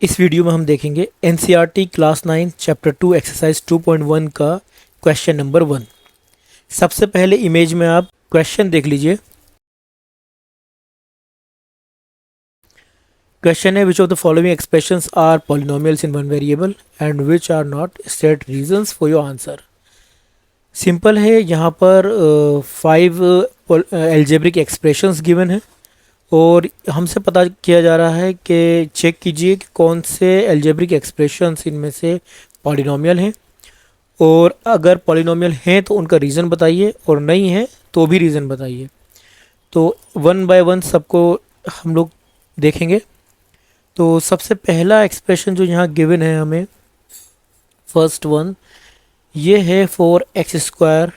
इस वीडियो में हम देखेंगे एनसीईआरटी क्लास 9 चैप्टर 2 एक्सरसाइज 2.1 का क्वेश्चन नंबर 1। सबसे पहले इमेज में आप क्वेश्चन देख लीजिए। क्वेश्चन है, which of the following expressions are polynomials in one variable and which are not, state reasons for your answer. Simple है, यहाँ पर 5 एल्जेब्रिक एक्सप्रेशंस गिवन है और हमसे पता किया जा रहा है कि चेक कीजिए कि कौन से एल्जेब्रिक एक्सप्रेशंस इनमें से पॉलिनोमियल हैं, और अगर पॉलिनोमियल हैं तो उनका रीज़न बताइए और नहीं है तो भी रीज़न बताइए। तो वन बाय वन सबको हम लोग देखेंगे। तो सबसे पहला एक्सप्रेशन जो यहाँ गिवन है हमें, फर्स्ट वन, ये है 4x²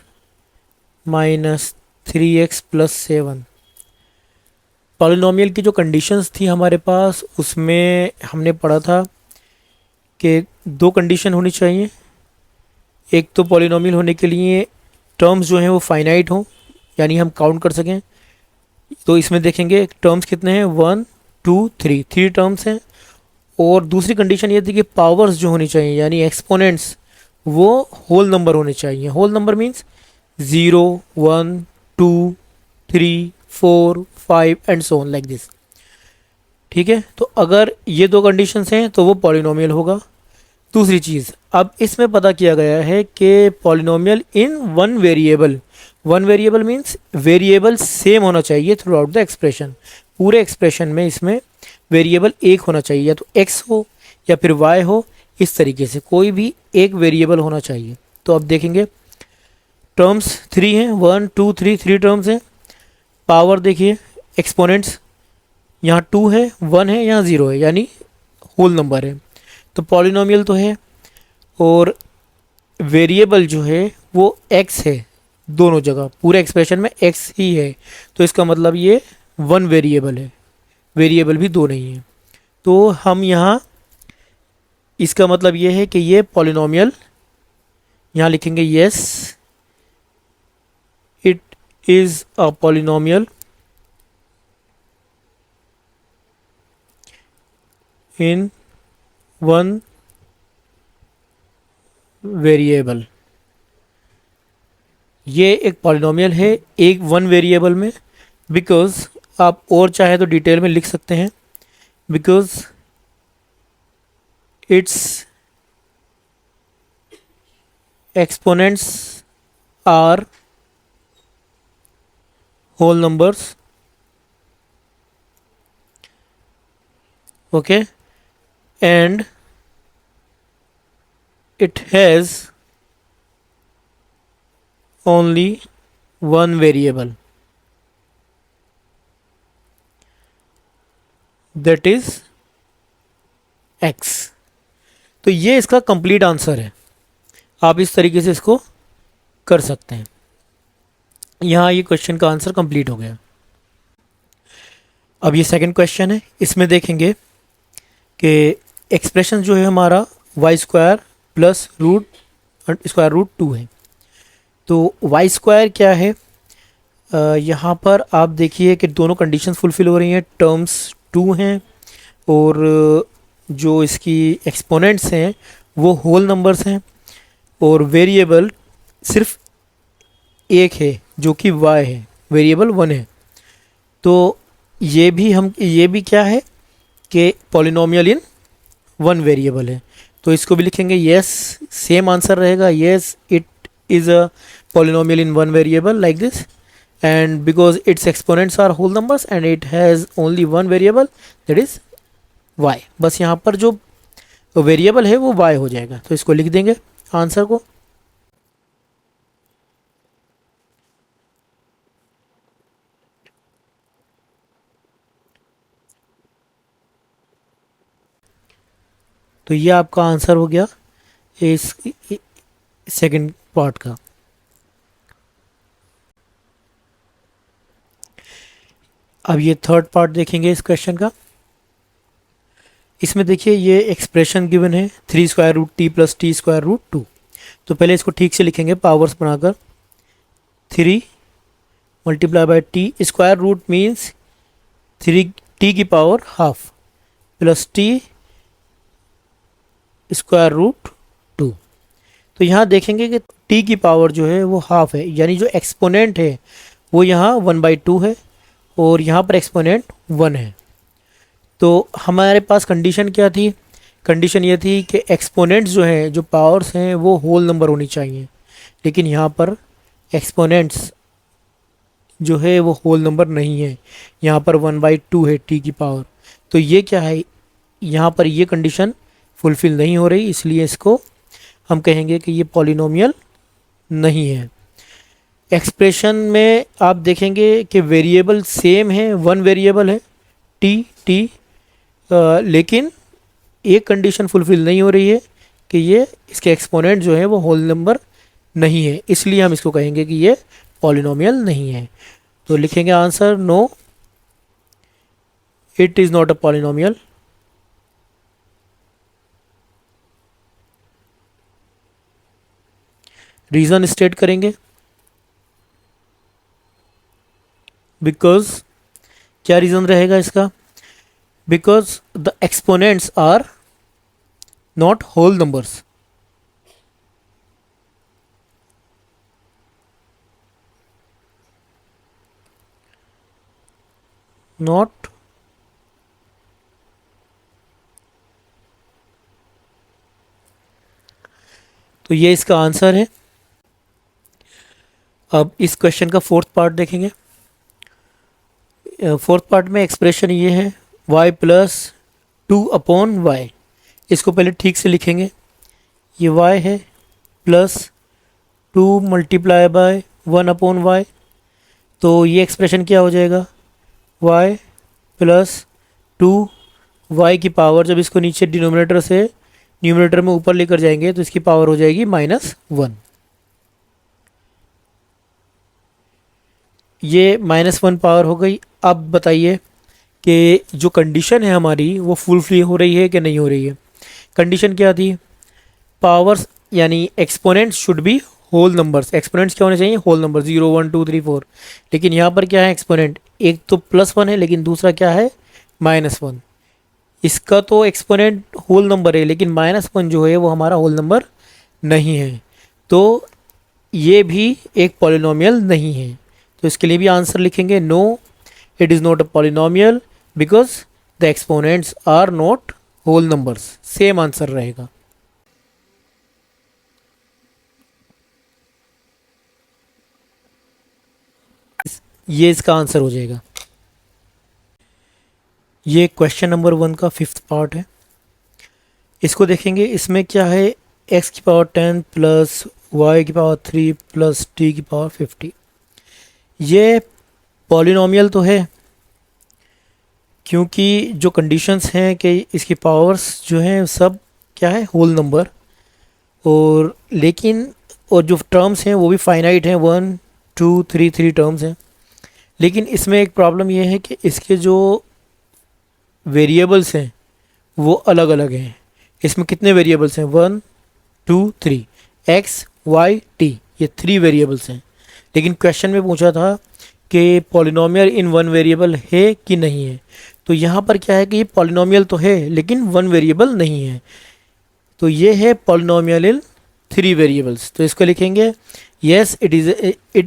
माइनस 3x+7। पॉलिनोमियल की जो कंडीशंस थी हमारे पास, उसमें हमने पढ़ा था कि 2 कंडीशन होनी चाहिए। एक तो पॉलिनोमियल होने के लिए टर्म्स जो हैं वो फाइनाइट हों, यानी हम काउंट कर सकें। तो इसमें देखेंगे टर्म्स कितने हैं, 1 2 3 टर्म्स हैं। और दूसरी कंडीशन ये थी कि पावर्स जो होनी चाहिए, यानी एक्सपोनेंट्स, वो होल नंबर होने चाहिए। Whole number means 0 1 2 3 4 5 and so on like this. ठीक है, तो अगर ये 2 कंडीशंस हैं तो वो पॉलिनोमियल होगा। दूसरी चीज़, अब इसमें पता किया गया है कि polynomial in one variable means variable same होना चाहिए थ्रू आउट द एक्सप्रेशन। पूरे एक्सप्रेशन में इसमें वेरिएबल एक होना चाहिए, या तो एक्स हो या फिर वाई हो, इस तरीके से कोई भी एक वेरिएबल होना चाहिए। तो अब देखेंगे टर्म्स 3 हैं, 1 2 3 टर्म्स हैं। पावर देखिए, एक्सपोनेंट्स यहाँ 2 है, 1 है, यहाँ 0 है, यानी होल नंबर है, तो पॉलिनोमियल तो है। और वेरिएबल जो है वो x है, दोनों जगह पूरे एक्सप्रेशन में x ही है, तो इसका मतलब ये वन वेरिएबल है, वेरिएबल भी 2 नहीं है। तो हम यहाँ, इसका मतलब ये है कि ये पॉलिनोमियल, यहाँ लिखेंगे yes it is a polynomial in one variable. ये एक पॉलिनोमियल है एक वन वेरिएबल में, बिकॉज आप और चाहे तो डिटेल में लिख सकते हैं, because its exponents are whole numbers. Okay, and it has only one variable, that is x। तो ये इसका कंप्लीट आंसर है। आप इस तरीके से इसको कर सकते हैं। यहाँ ये क्वेश्चन का आंसर कंप्लीट हो गया। अब ये सेकंड क्वेश्चन है, इसमें देखेंगे कि एक्सप्रेशन जो है हमारा y² प्लस √2 है। तो y² क्या है, यहाँ पर आप देखिए कि दोनों कंडीशंस फुलफिल हो रही हैं। टर्म्स 2 हैं और जो इसकी एक्सपोनेंट्स हैं वो होल नंबर्स हैं, और वेरिएबल सिर्फ एक है जो कि y है, वेरिएबल 1 है। तो ये भी क्या है कि पॉलिनोमियल इन वन वेरिएबल है। तो इसको भी लिखेंगे यस, सेम आंसर रहेगा, yes it is a polynomial in one variable like this, and because its exponents are whole numbers and it has only one variable, that is y. बस यहाँ पर जो वेरिएबल है वो वाई हो जाएगा, तो इसको लिख देंगे आंसर को। तो ये आपका आंसर हो गया इस सेकंड पार्ट का। अब ये थर्ड पार्ट देखेंगे इस क्वेश्चन का। इसमें देखिए ये एक्सप्रेशन गिवन है 3√t + t²√2। तो पहले इसको ठीक से लिखेंगे पावर्स बनाकर। 3 × t², मीन्स 3 t की power half, plus t square root 2। तो यहाँ देखेंगे कि t की पावर जो है वो हाफ है, यानी जो एक्सपोनेंट है वो यहाँ 1/2 है और यहाँ पर एक्सपोनेंट 1 है। तो हमारे पास कंडीशन क्या थी? कंडीशन ये थी कि एक्सपोनेंट्स जो हैं, जो पावर्स हैं, वो होल नंबर होनी चाहिए, लेकिन यहाँ पर एक्सपोनेंट्स जो है वो होल नंबर नहीं है, यहाँ पर 1/2 है t की पावर। तो ये क्या है, यहाँ पर ये कंडीशन फुलफ़िल नहीं हो रही, इसलिए इसको हम कहेंगे कि ये पॉलिनोमियल नहीं है। एक्सप्रेशन में आप देखेंगे कि वेरिएबल सेम है, वन वेरिएबल है टी, लेकिन एक कंडीशन फुलफ़िल नहीं हो रही है कि ये इसके एक्सपोनेंट जो है वो होल नंबर नहीं है, इसलिए हम इसको कहेंगे कि ये पॉलिनोमियल नहीं है। तो लिखेंगे answer no, it is not a polynomial. Reason state करेंगे, बिकॉज क्या रीज़न रहेगा इसका? Because the exponents are not whole numbers. Not तो ये इसका आंसर है। अब इस क्वेश्चन का फोर्थ पार्ट देखेंगे। फोर्थ पार्ट में एक्सप्रेशन ये है y प्लस 2/y। इसको पहले ठीक से लिखेंगे, ये y है प्लस 2 मल्टीप्लाई बाय 1/y। तो ये एक्सप्रेशन क्या हो जाएगा? y प्लस 2y की पावर, जब इसको नीचे डिनोमिनेटर से न्यूमिनेटर में ऊपर लेकर जाएंगे तो इसकी पावर हो जाएगी -1। ये -1 पावर हो गई। अब बताइए कि जो कंडीशन है हमारी वो फुलफिल हो रही है कि नहीं हो रही है? कंडीशन क्या थी? पावर्स यानी exponents should be whole numbers. Exponents क्या होने चाहिए? Whole number, 0 1 2 3 4। लेकिन यहाँ पर क्या है एक्सपोनेंट? एक तो +1 है, लेकिन दूसरा क्या है? -1। इसका तो एक्सपोनेंट होल नंबर है, लेकिन -1 जो है वो हमारा होल नंबर नहीं है, तो ये भी एक पॉलिनोमियल नहीं है। तो इसके लिए भी आंसर लिखेंगे no, it is not a polynomial because the exponents are not whole numbers. Same answer रहेगा। ये इसका आंसर हो जाएगा। ये क्वेश्चन नंबर 1 का 5th पार्ट है। इसको देखेंगे, इसमें क्या है? x की पावर 10 प्लस y की पावर 3 प्लस t की पावर 50। ये पॉलिनोमियल तो है, क्योंकि जो कंडीशंस हैं कि इसकी पावर्स जो हैं सब क्या है? Whole number. और लेकिन और जो टर्म्स हैं वो भी फाइनाइट हैं, 1 2 3 3 टर्म्स हैं। लेकिन इसमें एक प्रॉब्लम ये है कि इसके जो वेरिएबल्स हैं वो अलग अलग हैं। इसमें कितने वेरिएबल्स हैं? 1 2 3, x y t, ये 3 वेरिएबल्स हैं। लेकिन क्वेश्चन में पूछा था कि पॉलिनोमियल इन वन वेरिएबल है कि नहीं है। तो यहाँ पर क्या है कि ये पॉलिनोमियल तो है लेकिन वन वेरिएबल नहीं है। तो ये है पॉलिनोमियल इन 3 वेरिएबल्स। तो इसको लिखेंगे yes it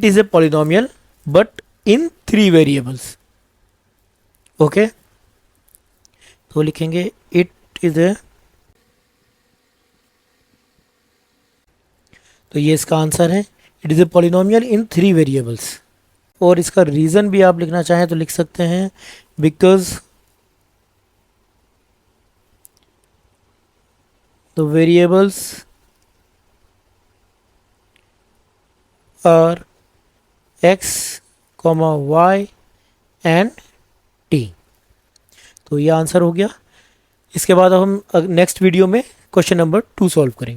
is a polynomial but in 3 variables. Okay, तो लिखेंगे इट इज़ ए, तो ये इसका आंसर है, it is a polynomial in 3 variables. और इसका रीज़न भी आप लिखना चाहें तो लिख सकते हैं because the variables are x, y and t। तो ये आंसर हो गया। इसके बाद अब हम नेक्स्ट वीडियो में क्वेश्चन नंबर 2 सॉल्व करेंगे।